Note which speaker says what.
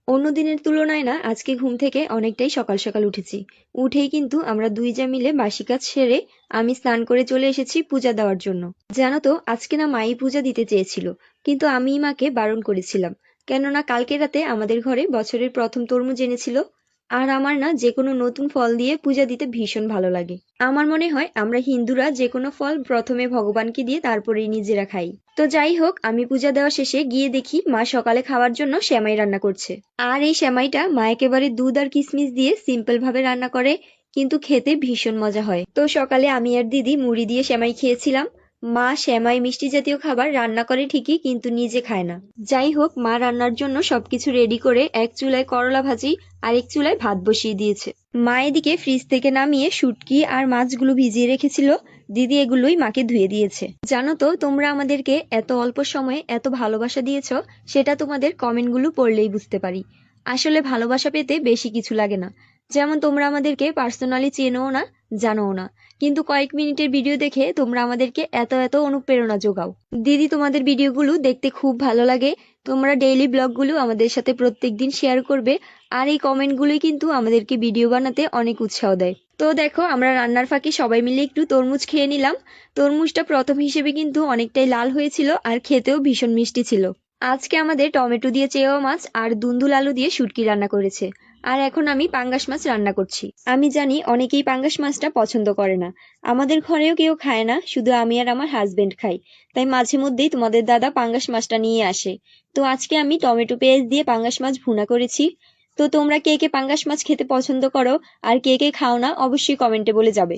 Speaker 1: অন্য দিনের তুলনায় না আজকে ঘুম থেকে অনেকটাই সকাল সকাল উঠেছি। উঠেই কিন্তু আমরা দুই যা মিলে বাসি কাজ সেরে আমি স্নান করে চলে এসেছি পূজা দেওয়ার জন্য। জানো তো আজকে না মাই পূজা দিতে চেয়েছিল, কিন্তু আমি মাকে বারণ করেছিলাম। কেননা কালকে রাতে আমাদের ঘরে বছরের প্রথম তরমুজ এনেছিল। আর আমার না যে কোনো নতুন ফল দিয়ে পূজা দিতে ভীষণ ভালো লাগে। আমার মনে হয় আমরা হিন্দুরা যে কোনো ফল প্রথমে ভগবানকে দিয়ে তারপরেই নিজেরা খাই। তো যাই হোক, আমি পূজা দেওয়া শেষে গিয়ে দেখি মা সকালে খাওয়ার জন্য সেমাই রান্না করছে। আর এই সেমাইটা মা একেবারে দুধ আর কিশমিশ দিয়ে সিম্পল ভাবে রান্না করে, কিন্তু খেতে ভীষণ মজা হয়। তো সকালে আমি আর দিদি মুড়ি দিয়ে সেমাই খেয়েছিলাম। মা সেমাই মিষ্টি জাতীয় খাবার রান্না করে ঠিকই, কিন্তু নিজে খায় না। যাই হোক, মা রান্নার জন্য সবকিছু রেডি করে এক চুলায় করলা ভাজি আর এক চুলায় ভাত বসিয়ে দিয়েছে। মা এদিকে ফ্রিজ থেকে নামিয়ে শুটকি আর মাছগুলো ভিজিয়ে রেখেছিল। দিদি এগুলোই মাকে ধুয়ে দিয়েছে। জানো তো তোমরা আমাদেরকে এত অল্প সময়ে এত ভালোবাসা দিয়েছো, সেটা তোমাদের কমেন্টগুলো পড়লেই বুঝতে পারি। আসলে ভালোবাসা পেতে বেশি কিছু লাগে না। যেমন তোমরা আমাদেরকে পার্সোনালি চেনোও না, জানোও না, কিন্তু কয়েক মিনিটের ভিডিও দেখে তোমরা আমাদেরকে এত এত অনুপ্রেরণা যোগাও। দিদি, তোমাদের ভিডিওগুলো দেখতে খুব ভালো লাগে। তোমরা ডেইলি ব্লগগুলো আমাদের সাথে প্রত্যেকদিন শেয়ার করবে। আর এই কমেন্টগুলোই কিন্তু আমাদেরকে ভিডিও বানাতে অনেক উৎসাহ দেয়। তো দেখো, আমরা রান্নার ফাঁকে সবাই মিলে একটু তরমুজ খেয়ে নিলাম। তরমুজটা প্রথম হিসেবে কিন্তু অনেকটাই লাল হয়েছিল আর খেতেও ভীষণ মিষ্টি ছিল। আজকে আমাদের টমেটো দিয়ে চেওয়া মাছ আর দুন্দুল আলু দিয়ে শুটকি রান্না করেছে। আর এখন আমি পাঙ্গাস মাছ রান্না করছি। আমি জানি অনেকেই পাঙ্গাস মাছটা পছন্দ করে না। আমাদের ঘরেও কেউ খায় না, শুধু আমি আর আমার হাজবেন্ড খাই। তাই মাঝে মধ্যেই তোমাদের দাদা পাঙ্গাস মাছটা নিয়ে আসে। তো আজকে আমি টমেটো পেঁয়াজ দিয়ে পাঙ্গাস মাছ ভুনা করেছি। তো তোমরা কে কে পাঙ্গাস মাছ খেতে পছন্দ করো আর কে কে খাও না, অবশ্যই কমেন্টে বলে যাবে।